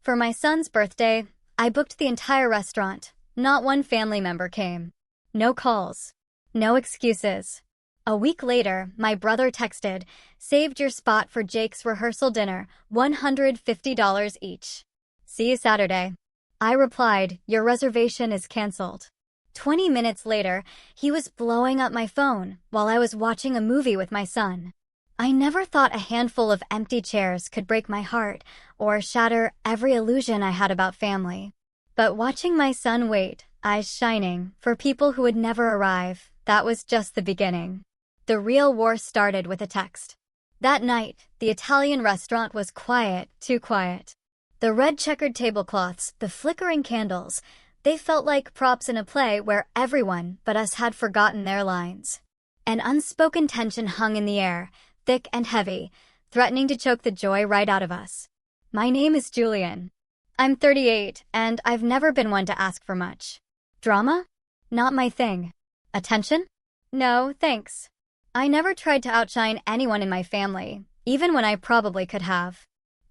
For my son's birthday, I booked the entire restaurant. Not one family member came. No calls. No excuses. A week later, my brother texted, "Saved your spot for Jake's rehearsal dinner, $150 each. See you Saturday." I replied, "Your reservation is canceled." 20 minutes later, he was blowing up my phone while I was watching a movie with my son. I never thought a handful of empty chairs could break my heart or shatter every illusion I had about family. But watching my son wait, eyes shining, for people who would never arrive, that was just the beginning. The real war started with a text. That night, the Italian restaurant was quiet, too quiet. The red checkered tablecloths, the flickering candles, they felt like props in a play where everyone but us had forgotten their lines. An unspoken tension hung in the air, thick and heavy, threatening to choke the joy right out of us. My name is Julian. I'm 38, and I've never been one to ask for much. Drama? Not my thing. Attention? No, thanks. I never tried to outshine anyone in my family, even when I probably could have.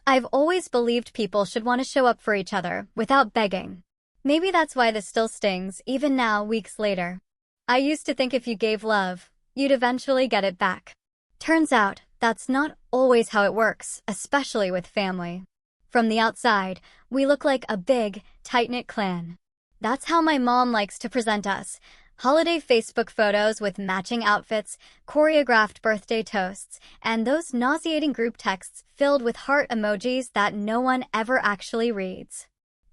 I've always believed people should want to show up for each other without begging. Maybe that's why this still stings, even now, weeks later. I used to think if you gave love, you'd eventually get it back. Turns out, that's not always how it works, especially with family. From the outside, we look like a big, tight-knit clan. That's how my mom likes to present us. Holiday Facebook photos with matching outfits, choreographed birthday toasts, and those nauseating group texts filled with heart emojis that no one ever actually reads.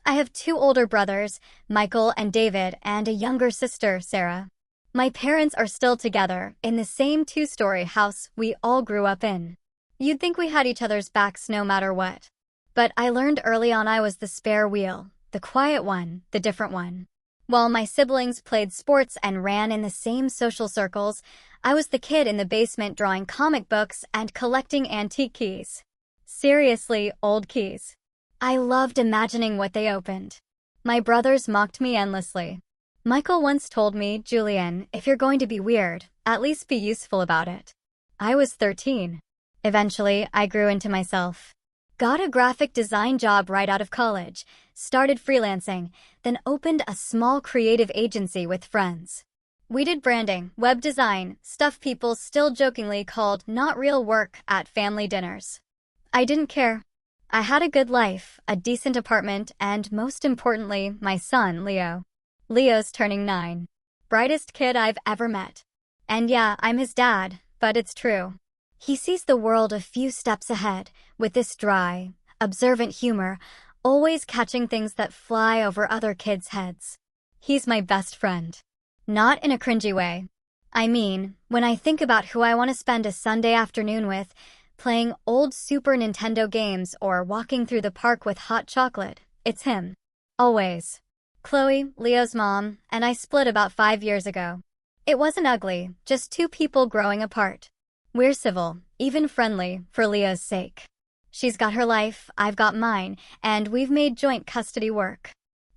I have 2 older brothers, Michael and David, and a younger sister, Sarah. My parents are still together in the same 2-story house we all grew up in. You'd think we had each other's backs no matter what. But I learned early on I was the spare wheel, the quiet one, the different one. While my siblings played sports and ran in the same social circles, I was the kid in the basement drawing comic books and collecting antique keys. Seriously, old keys. I loved imagining what they opened. My brothers mocked me endlessly. Michael once told me, "Julian, if you're going to be weird, at least be useful about it." I was 13. Eventually, I grew into myself. Got a graphic design job right out of college, started freelancing, then opened a small creative agency with friends. We did branding, web design, stuff people still jokingly called not real work at family dinners. I didn't care. I had a good life, a decent apartment, and most importantly, my son, Leo. Leo's turning 9. Brightest kid I've ever met. And yeah, I'm his dad, but it's true. He sees the world a few steps ahead, with this dry, observant humor, always catching things that fly over other kids' heads. He's my best friend. Not in a cringy way. I mean, when I think about who I want to spend a Sunday afternoon with, playing old Super Nintendo games or walking through the park with hot chocolate, it's him. Always. Chloe, Leo's mom, and I split about 5 years ago. It wasn't ugly, just 2 people growing apart. We're civil, even friendly, for Leo's sake. She's got her life, I've got mine, and we've made joint custody work.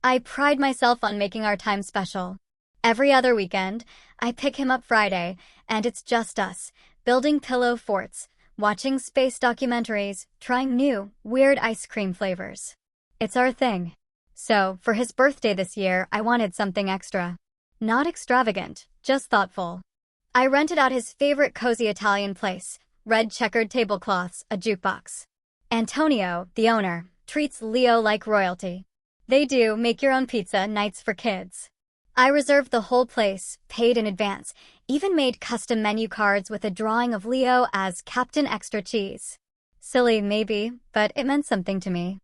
I pride myself on making our time special. Every other weekend, I pick him up Friday, and it's just us, building pillow forts, watching space documentaries, trying new, weird ice cream flavors. It's our thing. So, for his birthday this year, I wanted something extra. Not extravagant, just thoughtful. I rented out his favorite cozy Italian place, red checkered tablecloths, a jukebox. Antonio, the owner, treats Leo like royalty. They do make-your-own pizza nights for kids. I reserved the whole place, paid in advance, even made custom menu cards with a drawing of Leo as Captain Extra Cheese. Silly, maybe, but it meant something to me.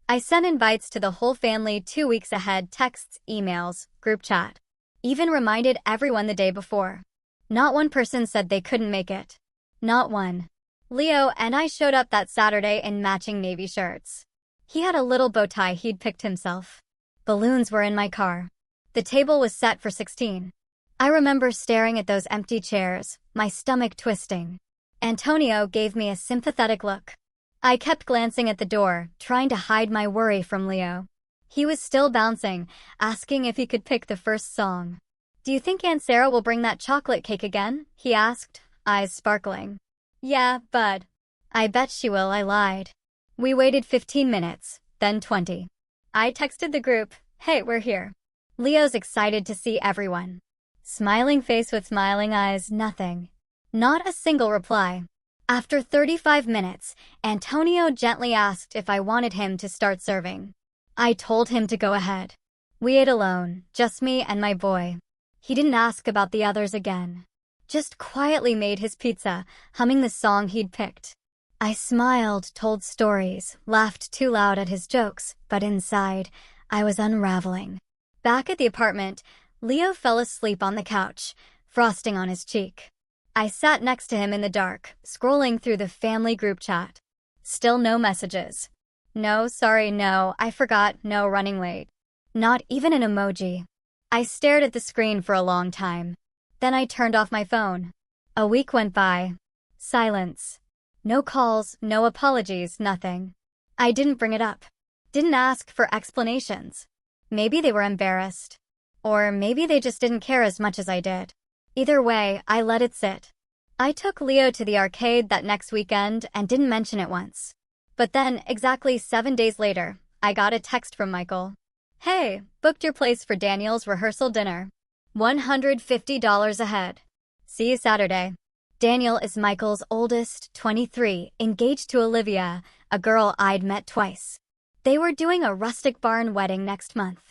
I sent invites to the whole family 2 weeks ahead, texts, emails, group chat. Even reminded everyone the day before. Not one person said they couldn't make it. Not one. Leo and I showed up that Saturday in matching navy shirts. He had a little bow tie he'd picked himself. Balloons were in my car. The table was set for 16. I remember staring at those empty chairs, my stomach twisting. Antonio gave me a sympathetic look. I kept glancing at the door, trying to hide my worry from Leo. He was still bouncing, asking if he could pick the first song. "Do you think Aunt Sarah will bring that chocolate cake again?" he asked, eyes sparkling. "Yeah, bud. I bet she will," I lied. We waited 15 minutes, then 20. I texted the group, "Hey, we're here." Leo's excited to see everyone. Smiling face with smiling eyes, nothing. Not a single reply. After 35 minutes, Antonio gently asked if I wanted him to start serving. I told him to go ahead. We ate alone, just me and my boy. He didn't ask about the others again. Just quietly made his pizza, humming the song he'd picked. I smiled, told stories, laughed too loud at his jokes, but inside, I was unraveling. Back at the apartment, Leo fell asleep on the couch, frosting on his cheek. I sat next to him in the dark, scrolling through the family group chat. Still no messages. No, sorry, no, I forgot, no, running late. Not even an emoji. I stared at the screen for a long time. Then I turned off my phone. A week went by. Silence. No calls, no apologies, nothing. I didn't bring it up. Didn't ask for explanations. Maybe they were embarrassed. Or maybe they just didn't care as much as I did. Either way, I let it sit. I took Leo to the arcade that next weekend and didn't mention it once. But then, exactly 7 days later, I got a text from Michael. "Hey, booked your place for Daniel's rehearsal dinner. $150 ahead. See you Saturday." Daniel is Michael's oldest, 23, engaged to Olivia, a girl I'd met twice. They were doing a rustic barn wedding next month.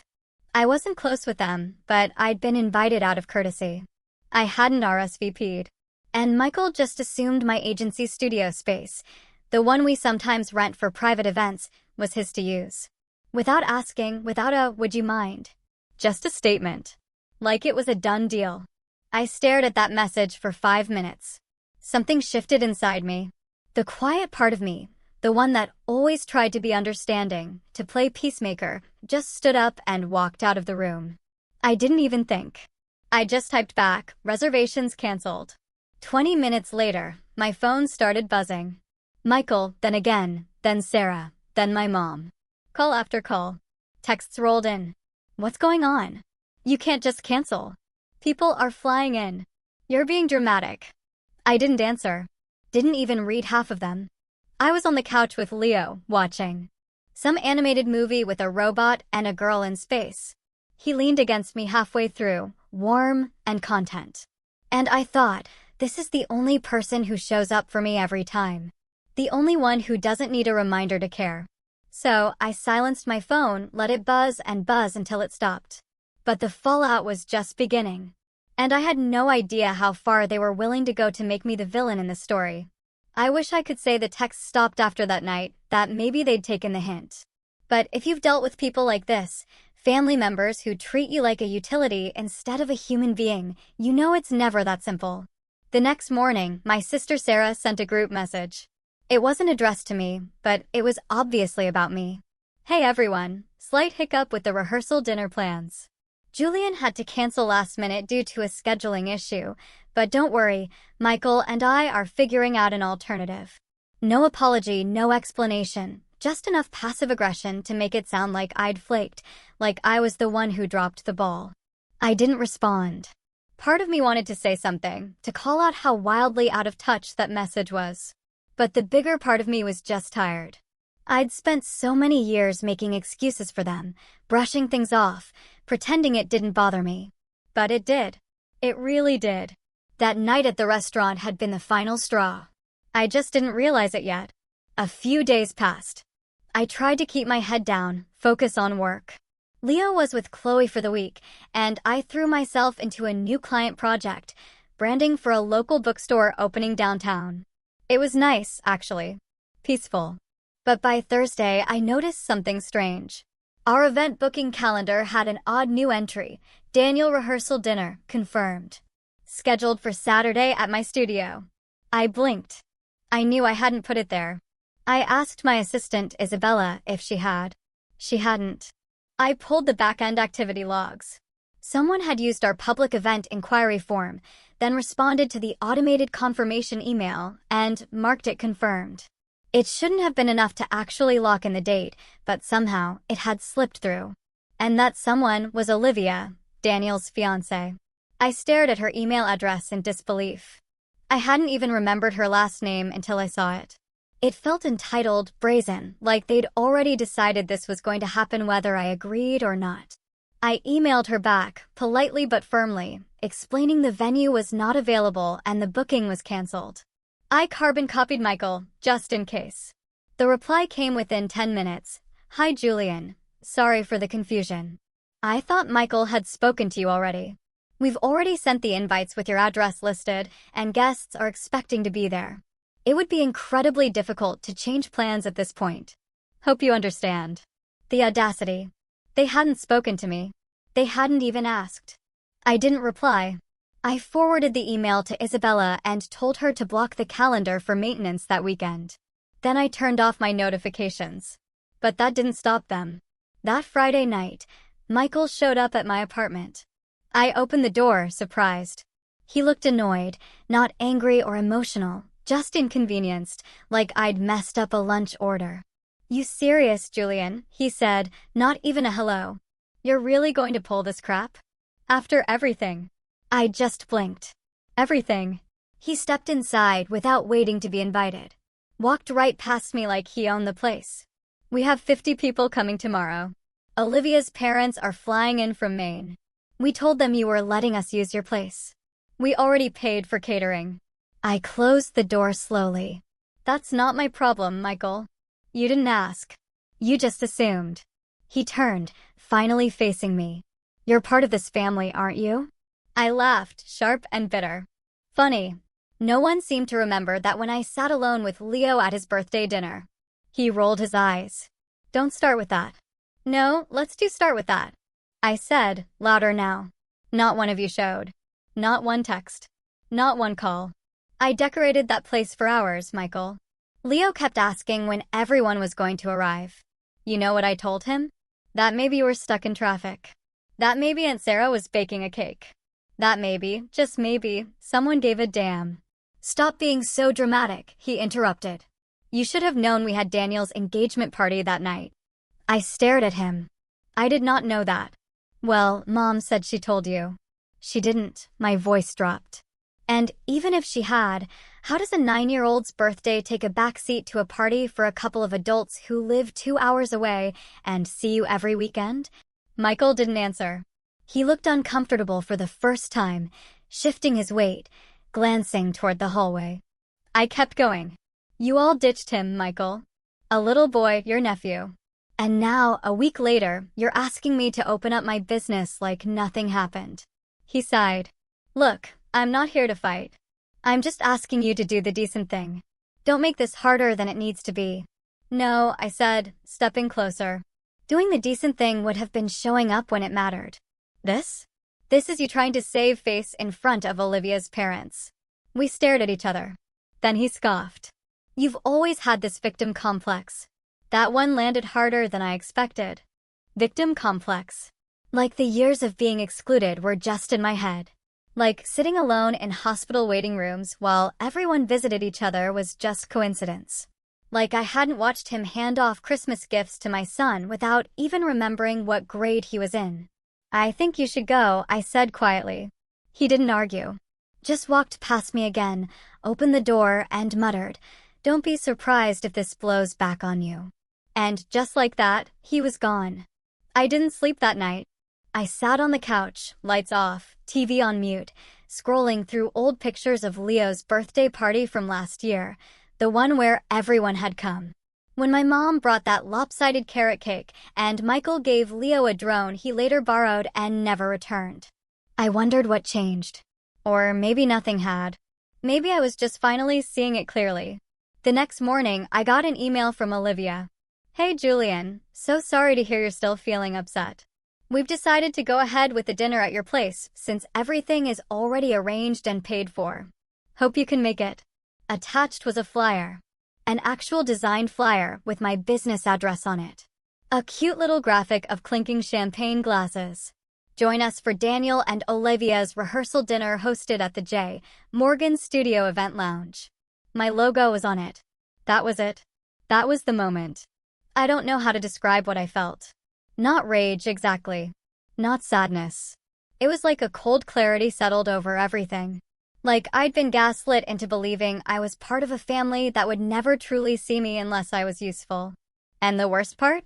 I wasn't close with them, but I'd been invited out of courtesy. I hadn't RSVP'd. And Michael just assumed my agency's studio space, the one we sometimes rent for private events, was his to use. Without asking, without a "would you mind?" Just a statement. Like it was a done deal. I stared at that message for 5 minutes. Something shifted inside me. The quiet part of me, the one that always tried to be understanding, to play peacemaker, just stood up and walked out of the room. I didn't even think. I just typed back, "Reservations canceled." 20 minutes later, my phone started buzzing. Michael, then again, then Sarah, then my mom. Call after call. Texts rolled in. "What's going on? You can't just cancel. People are flying in. You're being dramatic." I didn't answer. Didn't even read half of them. I was on the couch with Leo, watching some animated movie with a robot and a girl in space. He leaned against me halfway through, warm and content. And I thought, this is the only person who shows up for me every time. The only one who doesn't need a reminder to care. So I silenced my phone, let it buzz and buzz until it stopped. But the fallout was just beginning. And I had no idea how far they were willing to go to make me the villain in the story. I wish I could say the text stopped after that night, that maybe they'd taken the hint. But if you've dealt with people like this, family members who treat you like a utility instead of a human being, you know it's never that simple. The next morning, my sister Sarah sent a group message. It wasn't addressed to me, but it was obviously about me. "Hey everyone, slight hiccup with the rehearsal dinner plans. Julian had to cancel last minute due to a scheduling issue, but don't worry, Michael and I are figuring out an alternative." No apology, no explanation, just enough passive aggression to make it sound like I'd flaked, like I was the one who dropped the ball. I didn't respond. Part of me wanted to say something, to call out how wildly out of touch that message was. But the bigger part of me was just tired. I'd spent so many years making excuses for them, brushing things off, pretending it didn't bother me. But it did. It really did. That night at the restaurant had been the final straw. I just didn't realize it yet. A few days passed. I tried to keep my head down, focus on work. Leo was with Chloe for the week, and I threw myself into a new client project, branding for a local bookstore opening downtown. It was nice, actually. Peaceful. But by Thursday, I noticed something strange. Our event booking calendar had an odd new entry, Daniel rehearsal dinner, confirmed. Scheduled for Saturday at my studio. I blinked. I knew I hadn't put it there. I asked my assistant, Isabella, if she had. She hadn't. I pulled the back-end activity logs. Someone had used our public event inquiry form, then responded to the automated confirmation email and marked it confirmed. It shouldn't have been enough to actually lock in the date, but somehow it had slipped through. And that someone was Olivia, Daniel's fiancée. I stared at her email address in disbelief. I hadn't even remembered her last name until I saw it. It felt entitled, brazen, like they'd already decided this was going to happen whether I agreed or not. I emailed her back, politely but firmly, explaining the venue was not available and the booking was canceled. I carbon copied Michael, just in case. The reply came within 10 minutes. Hi Julian. Sorry for the confusion. I thought Michael had spoken to you already. We've already sent the invites with your address listed, and guests are expecting to be there. It would be incredibly difficult to change plans at this point. Hope you understand. The audacity. They hadn't spoken to me. They hadn't even asked. I didn't reply. I forwarded the email to Isabella and told her to block the calendar for maintenance that weekend. Then I turned off my notifications. But that didn't stop them. That Friday night, Michael showed up at my apartment. I opened the door, surprised. He looked annoyed, not angry or emotional, just inconvenienced, like I'd messed up a lunch order. You serious, Julian? He said, not even a hello. You're really going to pull this crap? After everything? I just blinked. Everything. He stepped inside without waiting to be invited. Walked right past me like he owned the place. We have 50 people coming tomorrow. Olivia's parents are flying in from Maine. We told them you were letting us use your place. We already paid for catering. I closed the door slowly. That's not my problem, Michael. You didn't ask. You just assumed. He turned, finally facing me. You're part of this family, aren't you? I laughed, sharp and bitter. Funny. No one seemed to remember that when I sat alone with Leo at his birthday dinner. He rolled his eyes. Don't start with that. No, let's start with that. I said, louder now. Not one of you showed. Not one text. Not one call. I decorated that place for hours, Michael. Leo kept asking when everyone was going to arrive. You know what I told him? That maybe you were stuck in traffic. That maybe Aunt Sarah was baking a cake. That maybe, just maybe, someone gave a damn. Stop being so dramatic, he interrupted. You should have known we had Daniel's engagement party that night. I stared at him. I did not know that. Well, Mom said she told you. She didn't. My voice dropped. And even if she had, how does a 9-year-old's birthday take a backseat to a party for a couple of adults who live 2 hours away and see you every weekend? Michael didn't answer. He looked uncomfortable for the first time, shifting his weight, glancing toward the hallway. I kept going. You all ditched him, Michael. A little boy, your nephew. And now, a week later, you're asking me to open up my business like nothing happened. He sighed. Look, I'm not here to fight. I'm just asking you to do the decent thing. Don't make this harder than it needs to be. No, I said, stepping closer. Doing the decent thing would have been showing up when it mattered. This? This is you trying to save face in front of Olivia's parents. We stared at each other. Then he scoffed. You've always had this victim complex. That one landed harder than I expected. Victim complex. Like the years of being excluded were just in my head. Like sitting alone in hospital waiting rooms while everyone visited each other was just coincidence. Like I hadn't watched him hand off Christmas gifts to my son without even remembering what grade he was in. I think you should go, I said quietly. He didn't argue. Just walked past me again, opened the door, and muttered, Don't be surprised if this blows back on you. And just like that, he was gone. I didn't sleep that night. I sat on the couch, lights off, TV on mute, scrolling through old pictures of Leo's birthday party from last year, the one where everyone had come. When my mom brought that lopsided carrot cake and Michael gave Leo a drone he later borrowed and never returned. I wondered what changed. Or maybe nothing had. Maybe I was just finally seeing it clearly. The next morning, I got an email from Olivia. Hey Julian, so sorry to hear you're still feeling upset. We've decided to go ahead with the dinner at your place since everything is already arranged and paid for. Hope you can make it. Attached was a flyer. An actual designed flyer with my business address on it. A cute little graphic of clinking champagne glasses. Join us for Daniel and Olivia's rehearsal dinner hosted at the J. Morgan Studio Event Lounge. My logo was on it. That was it. That was the moment. I don't know how to describe what I felt. Not rage exactly. Not sadness. It was like a cold clarity settled over everything. Like I'd been gaslit into believing I was part of a family that would never truly see me unless I was useful. And the worst part?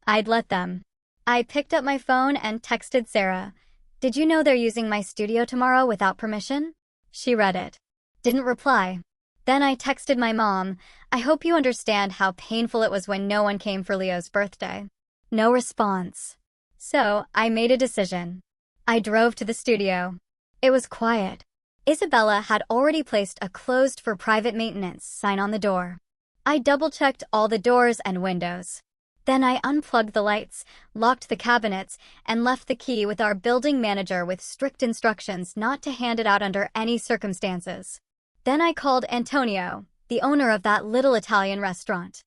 I'd let them. I picked up my phone and texted Sarah. "Did you know they're using my studio tomorrow without permission?" She read it. Didn't reply. Then I texted my mom. "I hope you understand how painful it was when no one came for Leo's birthday." No response. So I made a decision. I drove to the studio. It was quiet. Isabella had already placed a "closed for private maintenance" sign on the door. I double-checked all the doors and windows. Then I unplugged the lights, locked the cabinets, and left the key with our building manager with strict instructions not to hand it out under any circumstances. Then I called Antonio, the owner of that little Italian restaurant.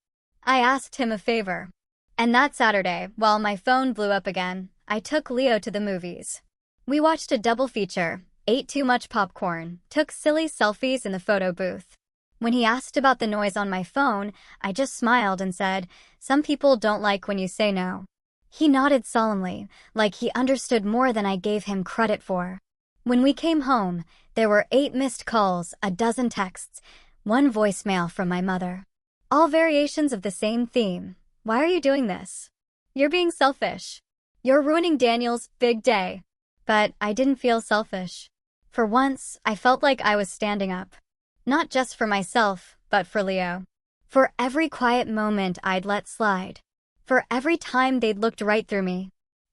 I asked him a favor. And that Saturday, while my phone blew up again, I took Leo to the movies. We watched a double feature, ate too much popcorn, took silly selfies in the photo booth. When he asked about the noise on my phone, I just smiled and said, "Some people don't like when you say no." He nodded solemnly, like he understood more than I gave him credit for. When we came home, there were 8 missed calls, a dozen texts, 1 voicemail from my mother. All variations of the same theme. "Why are you doing this? You're being selfish. You're ruining Daniel's big day." But I didn't feel selfish. For once, I felt like I was standing up. Not just for myself, but for Leo. For every quiet moment I'd let slide. For every time they'd looked right through me.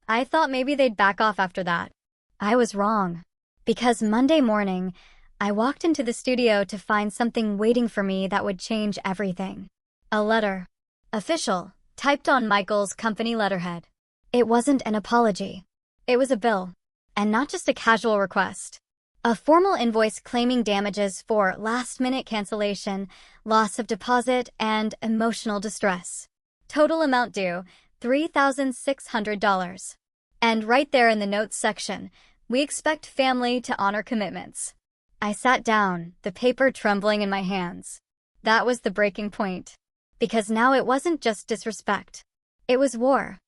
I thought maybe they'd back off after that. I was wrong. Because Monday morning, I walked into the studio to find something waiting for me that would change everything. A letter. Official, typed on Michael's company letterhead. It wasn't an apology. It was a bill. And not just a casual request. A formal invoice claiming damages for last-minute cancellation, loss of deposit, and emotional distress. Total amount due, $3,600. And right there in the notes section, "We expect family to honor commitments." I sat down, the paper trembling in my hands. That was the breaking point. Because now it wasn't just disrespect. It was war.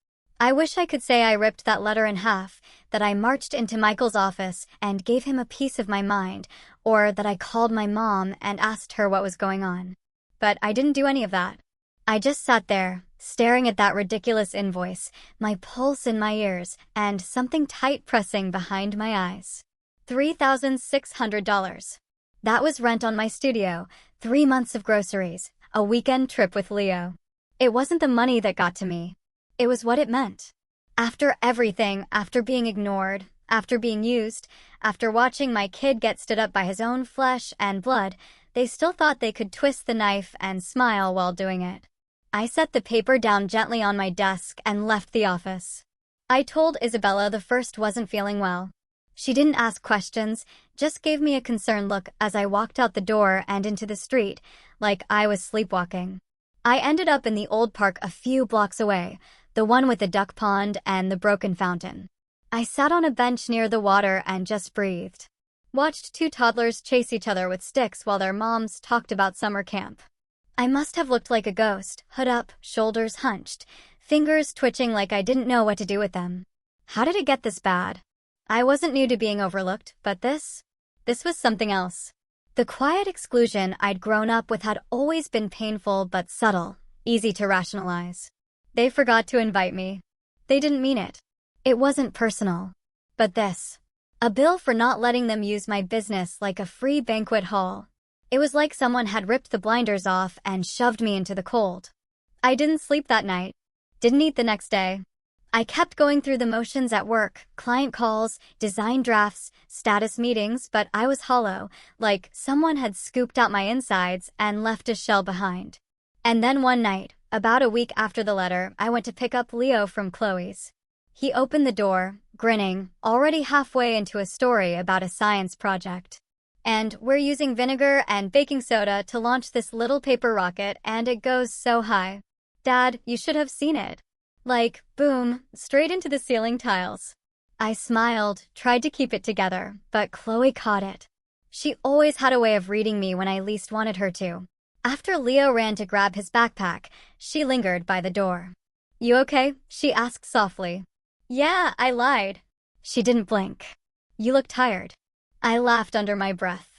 I wish I could say I ripped that letter in half, that I marched into Michael's office and gave him a piece of my mind, or that I called my mom and asked her what was going on. But I didn't do any of that. I just sat there, staring at that ridiculous invoice, my pulse in my ears, and something tight pressing behind my eyes. $3,600. That was rent on my studio, 3 months of groceries, a weekend trip with Leo. It wasn't the money that got to me. It was what it meant. After everything, after being ignored, after being used, after watching my kid get stood up by his own flesh and blood, they still thought they could twist the knife and smile while doing it. I set the paper down gently on my desk and left the office. I told Isabella the first wasn't feeling well. She didn't ask questions, just gave me a concerned look as I walked out the door and into the street, like I was sleepwalking. I ended up in the old park a few blocks away, the one with the duck pond and the broken fountain. I sat on a bench near the water and just breathed. Watched 2 toddlers chase each other with sticks while their moms talked about summer camp. I must have looked like a ghost, hood up, shoulders hunched, fingers twitching like I didn't know what to do with them. How did it get this bad? I wasn't new to being overlooked, but this was something else. The quiet exclusion I'd grown up with had always been painful but subtle, easy to rationalize. They forgot to invite me. They didn't mean it. It wasn't personal. But this. A bill for not letting them use my business like a free banquet hall. It was like someone had ripped the blinders off and shoved me into the cold. I didn't sleep that night. Didn't eat the next day. I kept going through the motions at work, client calls, design drafts, status meetings, but I was hollow, like someone had scooped out my insides and left a shell behind. And then one night, about a week after the letter, I went to pick up Leo from Chloe's. He opened the door, grinning, already halfway into a story about a science project. And "We're using vinegar and baking soda to launch this little paper rocket, and it goes so high. Dad, you should have seen it. Like, boom, straight into the ceiling tiles." I smiled, tried to keep it together, but Chloe caught it. She always had a way of reading me when I least wanted her to. After Leo ran to grab his backpack, she lingered by the door. "You okay?" she asked softly. "Yeah, I lied." She didn't blink. "You look tired." I laughed under my breath.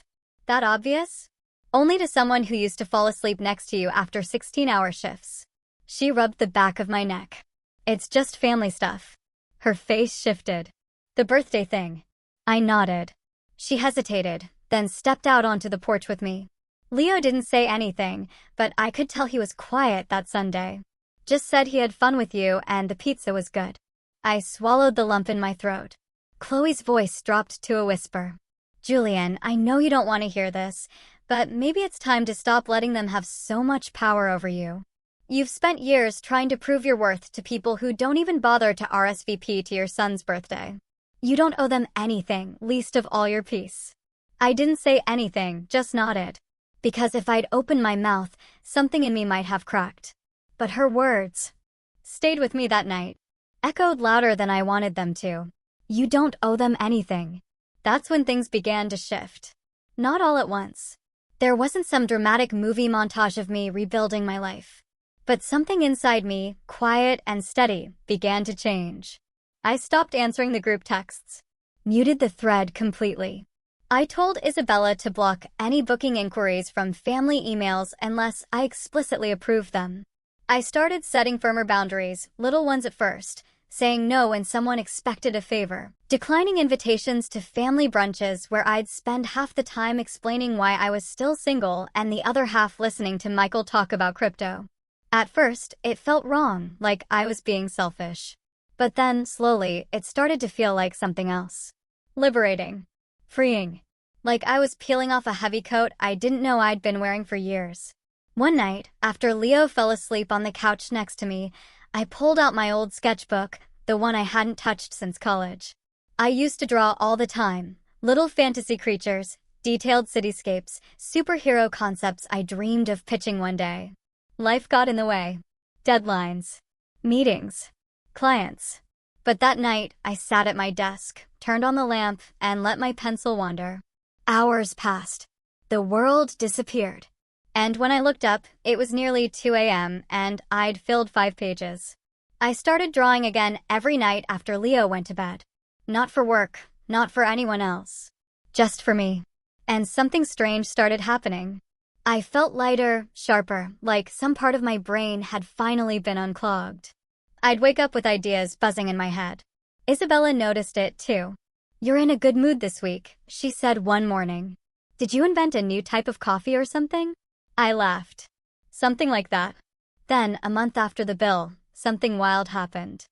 That obvious? Only to someone who used to fall asleep next to you after 16-hour shifts. She rubbed the back of my neck. It's just family stuff. Her face shifted. The birthday thing. I nodded. She hesitated, then stepped out onto the porch with me. Leo didn't say anything, but I could tell he was quiet that Sunday. Just said he had fun with you and the pizza was good. I swallowed the lump in my throat. Chloe's voice dropped to a whisper. Julian, I know you don't want to hear this, but maybe it's time to stop letting them have so much power over you. You've spent years trying to prove your worth to people who don't even bother to RSVP to your son's birthday. You don't owe them anything, least of all your peace. I didn't say anything, just nodded. Because if I'd opened my mouth, something in me might have cracked. But her words stayed with me that night, echoed louder than I wanted them to. You don't owe them anything. That's when things began to shift. Not all at once. There wasn't some dramatic movie montage of me rebuilding my life. But something inside me, quiet and steady, began to change. I stopped answering the group texts. Muted the thread completely. I told Isabella to block any booking inquiries from family emails unless I explicitly approved them. I started setting firmer boundaries, little ones at first, saying no when someone expected a favor, declining invitations to family brunches where I'd spend half the time explaining why I was still single and the other half listening to Michael talk about crypto. At first, it felt wrong, like I was being selfish. But then, slowly, it started to feel like something else. Liberating. Freeing. Like I was peeling off a heavy coat I didn't know I'd been wearing for years. One night, after Leo fell asleep on the couch next to me, I pulled out my old sketchbook, the one I hadn't touched since college. I used to draw all the time, little fantasy creatures, detailed cityscapes, superhero concepts I dreamed of pitching one day. Life got in the way. Deadlines. Meetings. Clients. But that night, I sat at my desk, turned on the lamp, and let my pencil wander. Hours passed. The world disappeared. And when I looked up, it was nearly 2 a.m., and I'd filled 5 pages. I started drawing again every night after Leo went to bed. Not for work, not for anyone else. Just for me. And something strange started happening. I felt lighter, sharper, like some part of my brain had finally been unclogged. I'd wake up with ideas buzzing in my head. Isabella noticed it, too. You're in a good mood this week, she said one morning. Did you invent a new type of coffee or something? I laughed. Something like that. Then, a month after the bill, something wild happened.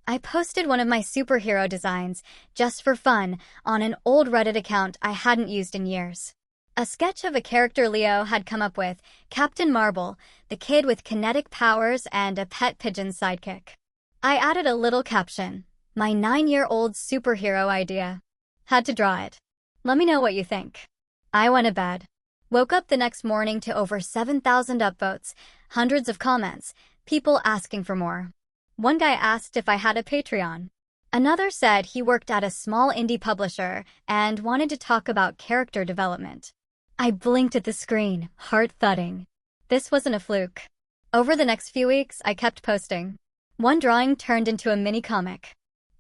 I posted one of my superhero designs, just for fun, on an old Reddit account I hadn't used in years. A sketch of a character Leo had come up with, Captain Marble, the kid with kinetic powers and a pet pigeon sidekick. I added a little caption, my 9-year-old superhero idea. Had to draw it. Let me know what you think. I went to bed. Woke up the next morning to over 7,000 upvotes, hundreds of comments, people asking for more. One guy asked if I had a Patreon. Another said he worked at a small indie publisher and wanted to talk about character development. I blinked at the screen, heart thudding. This wasn't a fluke. Over the next few weeks, I kept posting. One drawing turned into a mini comic.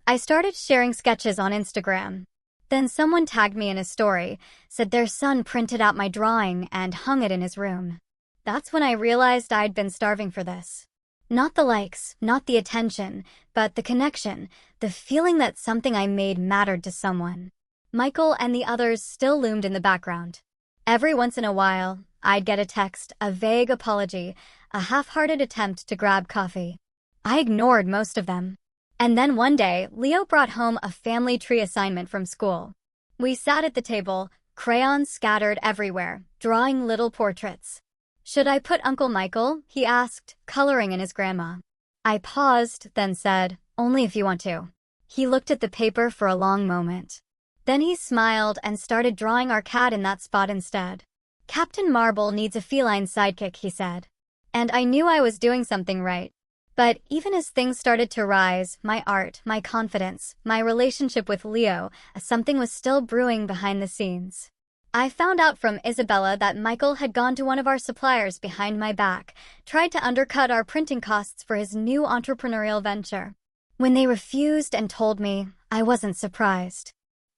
I started sharing sketches on Instagram. Then someone tagged me in a story, said their son printed out my drawing and hung it in his room. That's when I realized I'd been starving for this. Not the likes, not the attention, but the connection, the feeling that something I made mattered to someone. Michael and the others still loomed in the background. Every once in a while, I'd get a text, a vague apology, a half-hearted attempt to grab coffee. I ignored most of them. And then one day, Leo brought home a family tree assignment from school. We sat at the table, crayons scattered everywhere, drawing little portraits. Should I put Uncle Michael? He asked, coloring in his grandma. I paused, then said, only if you want to. He looked at the paper for a long moment. Then he smiled and started drawing our cat in that spot instead. Captain Marble needs a feline sidekick, he said. And I knew I was doing something right. But even as things started to rise, my art, my confidence, my relationship with Leo, something was still brewing behind the scenes. I found out from Isabella that Michael had gone to one of our suppliers behind my back, tried to undercut our printing costs for his new entrepreneurial venture. When they refused and told me, I wasn't surprised.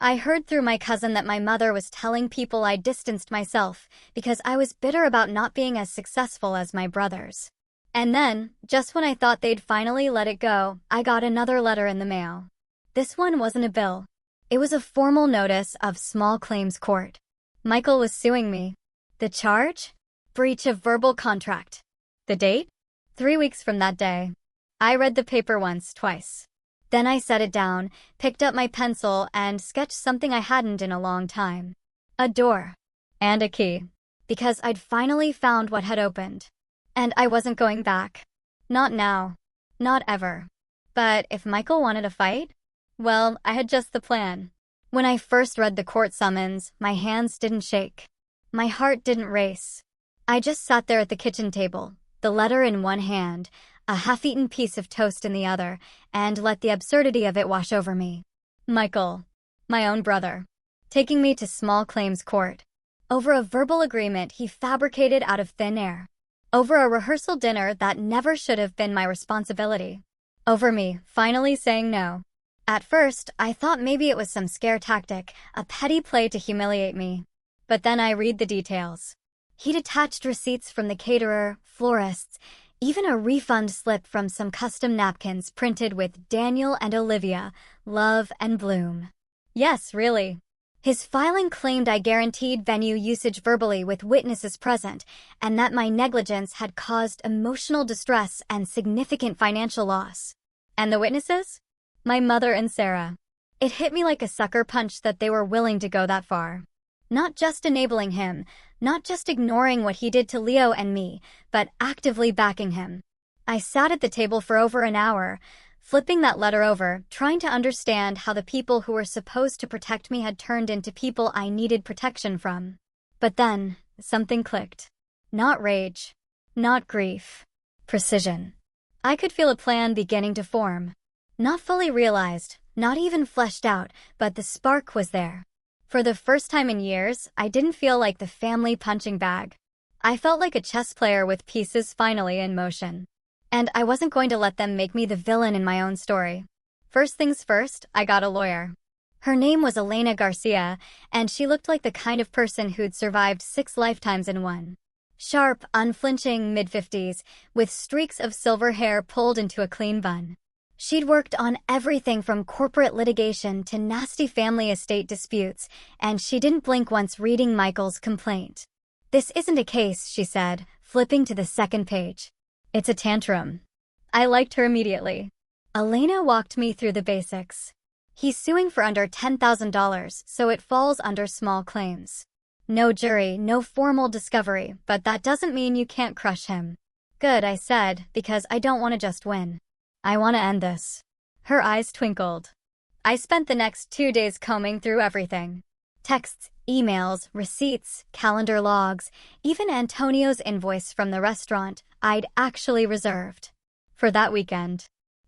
I heard through my cousin that my mother was telling people I distanced myself because I was bitter about not being as successful as my brothers. And then, just when I thought they'd finally let it go, I got another letter in the mail. This one wasn't a bill. It was a formal notice of small claims court. Michael was suing me. The charge? Breach of verbal contract. The date? 3 weeks from that day. I read the paper once, twice. Then I set it down, picked up my pencil, and sketched something I hadn't in a long time. A door. And a key. Because I'd finally found what had opened. And I wasn't going back. Not now. Not ever. But if Michael wanted a fight? Well, I had just the plan. When I first read the court summons, my hands didn't shake. My heart didn't race. I just sat there at the kitchen table, the letter in one hand, a half-eaten piece of toast in the other, and let the absurdity of it wash over me. Michael, my own brother, taking me to small claims court. Over a verbal agreement he fabricated out of thin air. Over a rehearsal dinner that never should have been my responsibility. Over me finally saying no. At first, I thought maybe it was some scare tactic, a petty play to humiliate me. But then I read the details. He'd attached receipts from the caterer, florists, even a refund slip from some custom napkins printed with Daniel and Olivia, Love and Bloom. Yes, really. His filing claimed I guaranteed venue usage verbally with witnesses present, and that my negligence had caused emotional distress and significant financial loss. And the witnesses? My mother and Sarah. It hit me like a sucker punch that they were willing to go that far. Not just enabling him, not just ignoring what he did to Leo and me, but actively backing him. I sat at the table for over an hour, flipping that letter over, trying to understand how the people who were supposed to protect me had turned into people I needed protection from. But then, something clicked. Not rage. Not grief. Precision. I could feel a plan beginning to form. Not fully realized, not even fleshed out, but the spark was there. For the first time in years, I didn't feel like the family punching bag. I felt like a chess player with pieces finally in motion. And I wasn't going to let them make me the villain in my own story. First things first, I got a lawyer. Her name was Elena Garcia, and she looked like the kind of person who'd survived 6 lifetimes in one. Sharp, unflinching mid-50s, with streaks of silver hair pulled into a clean bun. She'd worked on everything from corporate litigation to nasty family estate disputes, and she didn't blink once reading Michael's complaint. This isn't a case, she said, flipping to the second page. It's a tantrum. I liked her immediately. Elena walked me through the basics. He's suing for under $10,000, so it falls under small claims. No jury, no formal discovery, but that doesn't mean you can't crush him. Good, I said, because I don't want to just win. I want to end this. Her eyes twinkled. I spent the next 2 days combing through everything. Texts, emails, receipts, calendar logs, even Antonio's invoice from the restaurant I'd actually reserved for that weekend.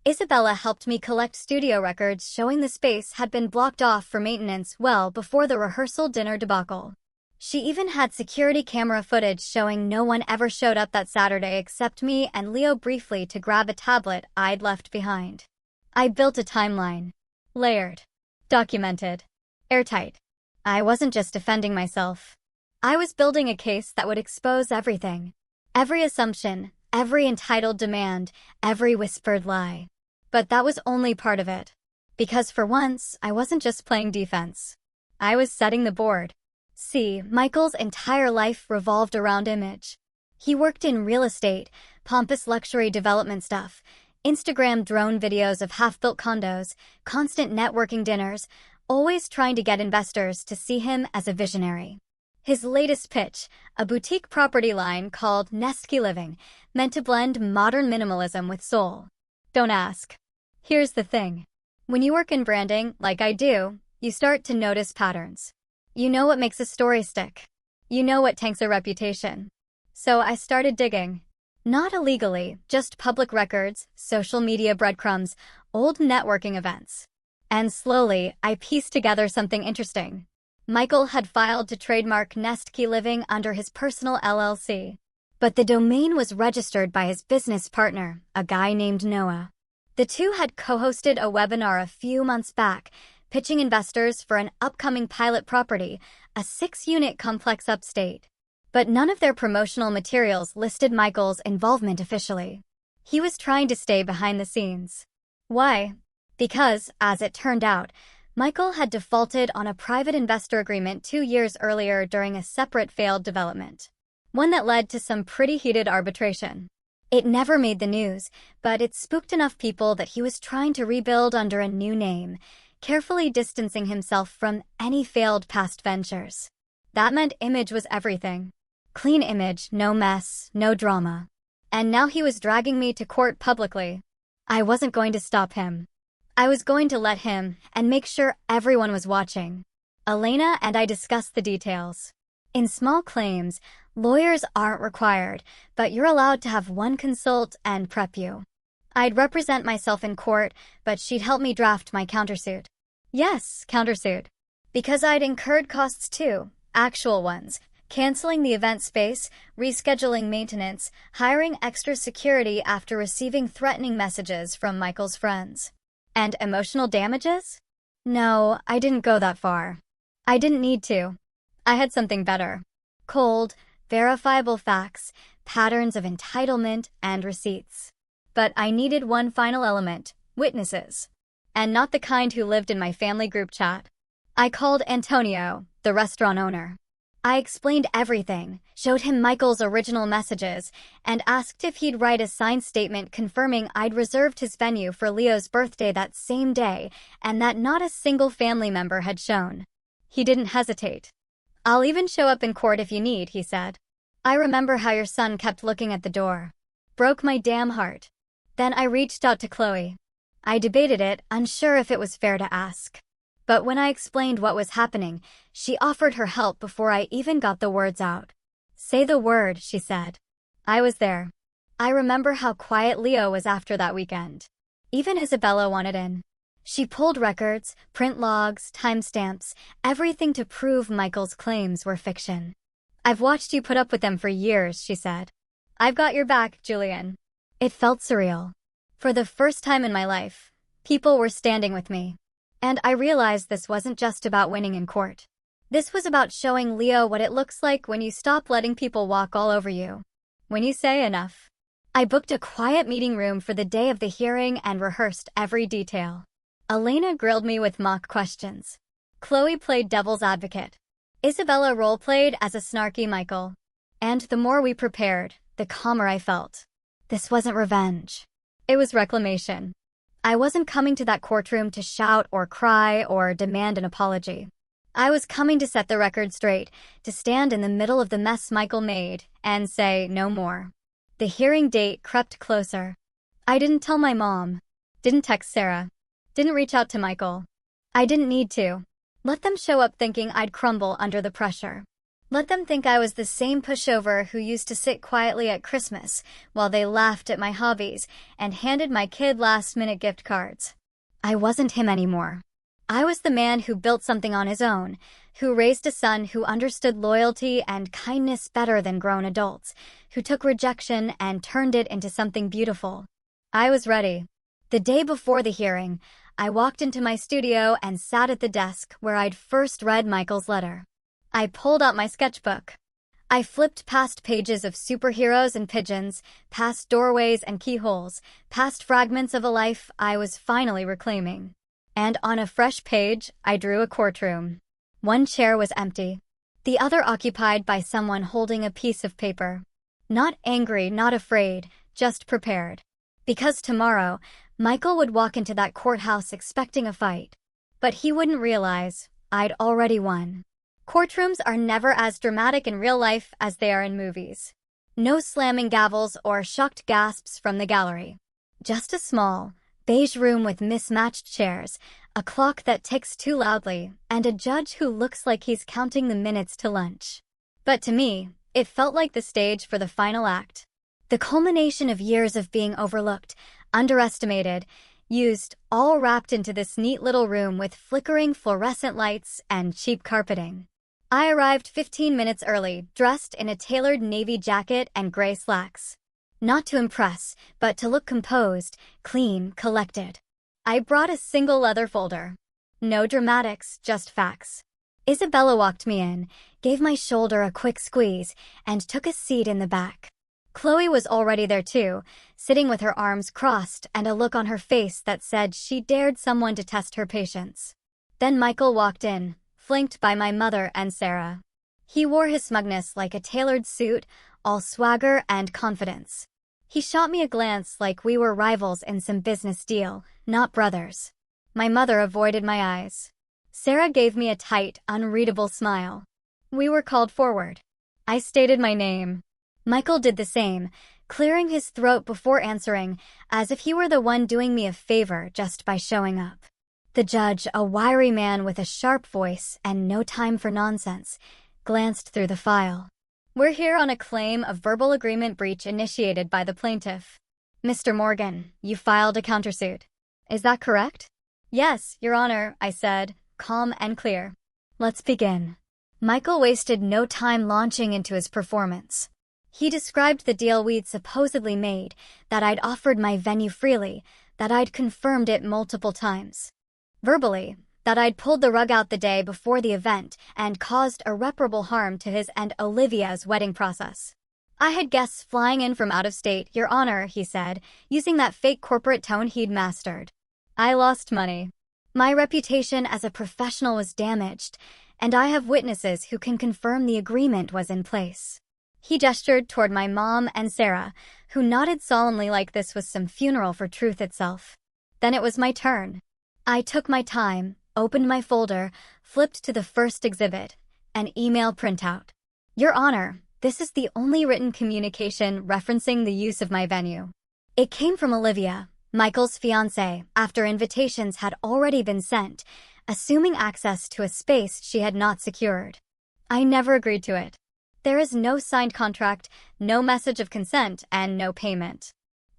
Isabella helped me collect studio records showing the space had been blocked off for maintenance well before the rehearsal dinner debacle. She even had security camera footage showing no one ever showed up that Saturday except me and Leo briefly to grab a tablet I'd left behind. I built a timeline. Layered. Documented. Airtight. I wasn't just defending myself. I was building a case that would expose everything. Every assumption, every entitled demand, every whispered lie. But that was only part of it. Because for once, I wasn't just playing defense. I was setting the board. See, Michael's entire life revolved around image. He worked in real estate, pompous luxury development stuff, Instagram drone videos of half-built condos, constant networking dinners, always trying to get investors to see him as a visionary. His latest pitch, a boutique property line called Nestke Living, meant to blend modern minimalism with soul. Don't ask. Here's the thing. When you work in branding, like I do, you start to notice patterns. You know what makes a story stick. You know what tanks a reputation. So I started digging. Not illegally, just public records, social media breadcrumbs, old networking events. And slowly, I pieced together something interesting. Michael had filed to trademark Nestke Living under his personal LLC. But the domain was registered by his business partner, a guy named Noah. The two had co-hosted a webinar a few months back, pitching investors for an upcoming pilot property, a 6-unit complex upstate. But none of their promotional materials listed Michael's involvement officially. He was trying to stay behind the scenes. Why? Because, as it turned out, Michael had defaulted on a private investor agreement 2 years earlier during a separate failed development. One that led to some pretty heated arbitration. It never made the news, but it spooked enough people that he was trying to rebuild under a new name, carefully distancing himself from any failed past ventures. That meant image was everything. Clean image, no mess, no drama. And now he was dragging me to court publicly. I wasn't going to stop him. I was going to let him, and make sure everyone was watching. Elena and I discussed the details. In small claims, lawyers aren't required, but you're allowed to have one consult and prep you. I'd represent myself in court, but she'd help me draft my countersuit. Yes, countersuit. Because I'd incurred costs too, actual ones. Canceling the event space, rescheduling maintenance, hiring extra security after receiving threatening messages from Michael's friends. And emotional damages? No, I didn't go that far. I didn't need to. I had something better. Cold, verifiable facts, patterns of entitlement, and receipts. But I needed one final element, witnesses. And not the kind who lived in my family group chat. I called Antonio, the restaurant owner. I explained everything, showed him Michael's original messages, and asked if he'd write a signed statement confirming I'd reserved his venue for Leo's birthday that same day and that not a single family member had shown. He didn't hesitate. I'll even show up in court if you need, he said. I remember how your son kept looking at the door. Broke my damn heart. Then I reached out to Chloe. I debated it, unsure if it was fair to ask. But when I explained what was happening, she offered her help before I even got the words out. Say the word, she said. I was there. I remember how quiet Leo was after that weekend. Even Isabella wanted in. She pulled records, print logs, timestamps, everything to prove Michael's claims were fiction. I've watched you put up with them for years, she said. I've got your back, Julian. It felt surreal. For the first time in my life, people were standing with me. And I realized this wasn't just about winning in court. This was about showing Leo what it looks like when you stop letting people walk all over you. When you say enough. I booked a quiet meeting room for the day of the hearing and rehearsed every detail. Elena grilled me with mock questions. Chloe played devil's advocate. Isabella role-played as a snarky Michael. And the more we prepared, the calmer I felt. This wasn't revenge. It was reclamation. I wasn't coming to that courtroom to shout or cry or demand an apology. I was coming to set the record straight, to stand in the middle of the mess Michael made, and say no more. The hearing date crept closer. I didn't tell my mom. Didn't text Sarah. Didn't reach out to Michael. I didn't need to. Let them show up thinking I'd crumble under the pressure. Let them think I was the same pushover who used to sit quietly at Christmas while they laughed at my hobbies and handed my kid last-minute gift cards. I wasn't him anymore. I was the man who built something on his own, who raised a son who understood loyalty and kindness better than grown adults, who took rejection and turned it into something beautiful. I was ready. The day before the hearing, I walked into my studio and sat at the desk where I'd first read Michael's letter. I pulled out my sketchbook. I flipped past pages of superheroes and pigeons, past doorways and keyholes, past fragments of a life I was finally reclaiming. And on a fresh page, I drew a courtroom. One chair was empty, the other occupied by someone holding a piece of paper. Not angry, not afraid, just prepared. Because tomorrow, Michael would walk into that courthouse expecting a fight. But he wouldn't realize I'd already won. Courtrooms are never as dramatic in real life as they are in movies. No slamming gavels or shocked gasps from the gallery. Just a small, beige room with mismatched chairs, a clock that ticks too loudly, and a judge who looks like he's counting the minutes to lunch. But to me, it felt like the stage for the final act. The culmination of years of being overlooked, underestimated, used, all wrapped into this neat little room with flickering fluorescent lights and cheap carpeting. I arrived 15 minutes early, dressed in a tailored navy jacket and gray slacks. Not to impress, but to look composed, clean, collected. I brought a single leather folder. No dramatics, just facts. Isabella walked me in, gave my shoulder a quick squeeze, and took a seat in the back. Chloe was already there too, sitting with her arms crossed and a look on her face that said she dared someone to test her patience. Then Michael walked in, flanked by my mother and Sarah. He wore his smugness like a tailored suit, all swagger and confidence. He shot me a glance like we were rivals in some business deal, not brothers. My mother avoided my eyes. Sarah gave me a tight, unreadable smile. We were called forward. I stated my name. Michael did the same, clearing his throat before answering, as if he were the one doing me a favor just by showing up. The judge, a wiry man with a sharp voice and no time for nonsense, glanced through the file. We're here on a claim of verbal agreement breach initiated by the plaintiff. Mr. Morgan, you filed a countersuit. Is that correct? Yes, Your Honor, I said, calm and clear. Let's begin. Michael wasted no time launching into his performance. He described the deal we'd supposedly made, that I'd offered my venue freely, that I'd confirmed it multiple times. Verbally, that I'd pulled the rug out the day before the event and caused irreparable harm to his and Olivia's wedding process. I had guests flying in from out of state, Your Honor, he said, using that fake corporate tone he'd mastered. I lost money. My reputation as a professional was damaged, and I have witnesses who can confirm the agreement was in place. He gestured toward my mom and Sarah, who nodded solemnly like this was some funeral for truth itself. Then it was my turn. I took my time, opened my folder, flipped to the first exhibit, an email printout. Your Honor, this is the only written communication referencing the use of my venue. It came from Olivia, Michael's fiancée, after invitations had already been sent, assuming access to a space she had not secured. I never agreed to it. There is no signed contract, no message of consent, and no payment.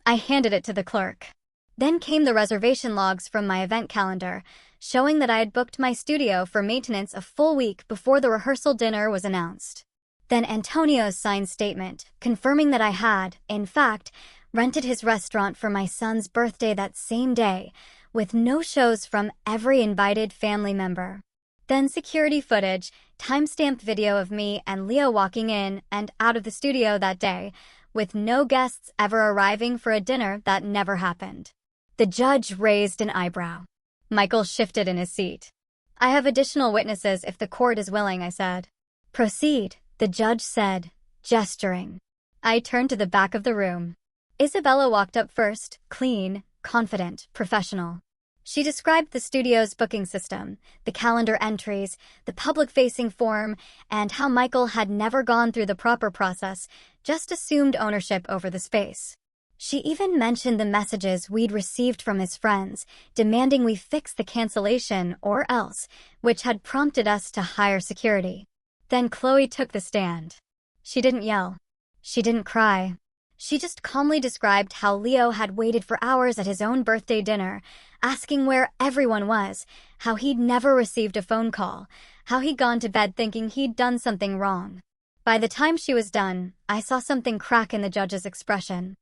I handed it to the clerk. Then came the reservation logs from my event calendar, showing that I had booked my studio for maintenance a full week before the rehearsal dinner was announced. Then Antonio's signed statement, confirming that I had, in fact, rented his restaurant for my son's birthday that same day, with no shows from every invited family member. Then security footage, timestamped video of me and Leo walking in and out of the studio that day, with no guests ever arriving for a dinner that never happened. The judge raised an eyebrow. Michael shifted in his seat. I have additional witnesses if the court is willing, I said. Proceed, the judge said, gesturing. I turned to the back of the room. Isabella walked up first, clean, confident, professional. She described the studio's booking system, the calendar entries, the public-facing form, and how Michael had never gone through the proper process, just assumed ownership over the space. She even mentioned the messages we'd received from his friends, demanding we fix the cancellation or else, which had prompted us to hire security. Then Chloe took the stand. She didn't yell. She didn't cry. She just calmly described how Leo had waited for hours at his own birthday dinner, asking where everyone was, how he'd never received a phone call, how he'd gone to bed thinking he'd done something wrong. By the time she was done, I saw something crack in the judge's expression.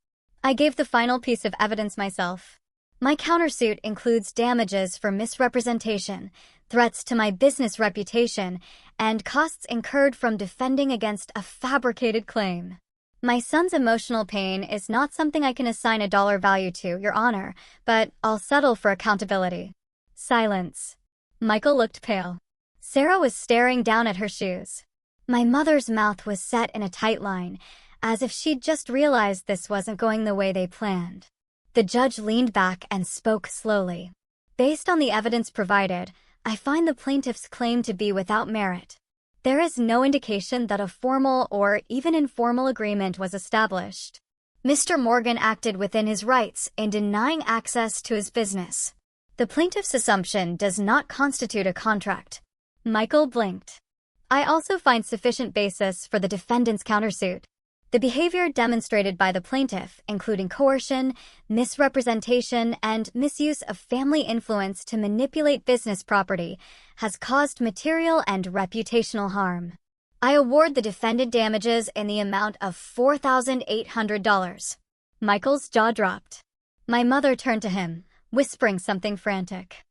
I gave the final piece of evidence myself. My countersuit includes damages for misrepresentation, threats to my business reputation, and costs incurred from defending against a fabricated claim. My son's emotional pain is not something I can assign a dollar value to, Your Honor, but I'll settle for accountability. Silence. Michael looked pale. Sarah was staring down at her shoes. My mother's mouth was set in a tight line, as if she'd just realized this wasn't going the way they planned. The judge leaned back and spoke slowly. Based on the evidence provided, I find the plaintiff's claim to be without merit. There is no indication that a formal or even informal agreement was established. Mr. Morgan acted within his rights in denying access to his business. The plaintiff's assumption does not constitute a contract. Michael blinked. I also find sufficient basis for the defendant's countersuit. The behavior demonstrated by the plaintiff, including coercion, misrepresentation, and misuse of family influence to manipulate business property, has caused material and reputational harm. I award the defendant damages in the amount of $4,800. Michael's jaw dropped. My mother turned to him, whispering something frantic.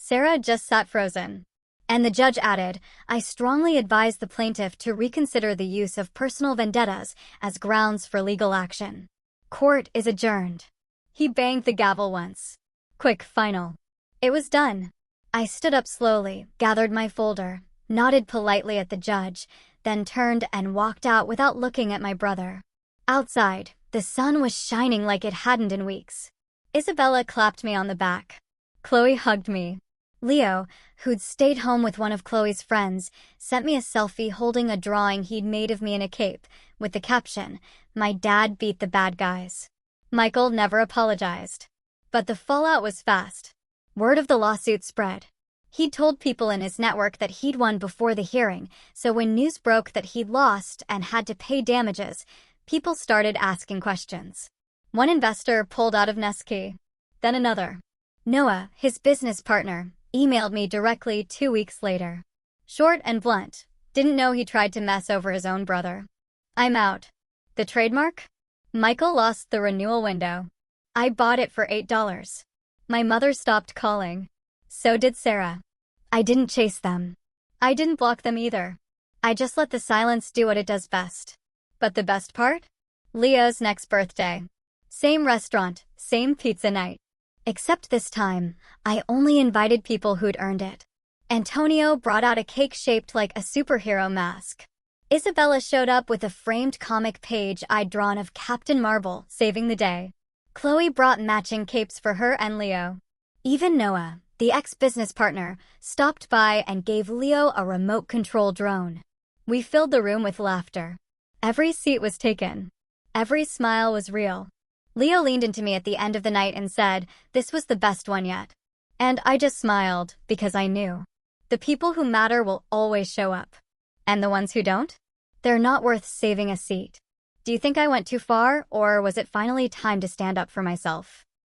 Sarah just sat frozen. And the judge added, I strongly advise the plaintiff to reconsider the use of personal vendettas as grounds for legal action. Court is adjourned. He banged the gavel once. Quick, final. It was done. I stood up slowly, gathered my folder, nodded politely at the judge, then turned and walked out without looking at my brother. Outside, the sun was shining like it hadn't in weeks. Isabella clapped me on the back. Chloe hugged me. Leo, who'd stayed home with one of Chloe's friends, sent me a selfie holding a drawing he'd made of me in a cape, with the caption, "My dad beat the bad guys." Michael never apologized. But the fallout was fast. Word of the lawsuit spread. He'd told people in his network that he'd won before the hearing, so when news broke that he'd lost and had to pay damages, people started asking questions. One investor pulled out of Nesky. Then another. Noah, his business partner, emailed me directly 2 weeks later. Short and blunt. Didn't know he tried to mess over his own brother. I'm out. The trademark? Michael lost the renewal window. I bought it for $8. My mother stopped calling. So did Sarah. I didn't chase them. I didn't block them either. I just let the silence do what it does best. But the best part? Leo's next birthday. Same restaurant, same pizza night. Except this time, I only invited people who'd earned it. Antonio brought out a cake shaped like a superhero mask. Isabella showed up with a framed comic page I'd drawn of Captain Marvel saving the day. Chloe brought matching capes for her and Leo. Even Noah, the ex-business partner, stopped by and gave Leo a remote control drone. We filled the room with laughter. Every seat was taken. Every smile was real. Leo leaned into me at the end of the night and said, "This was the best one yet." And I just smiled, because I knew. The people who matter will always show up. And the ones who don't? They're not worth saving a seat. Do you think I went too far, or was it finally time to stand up for myself?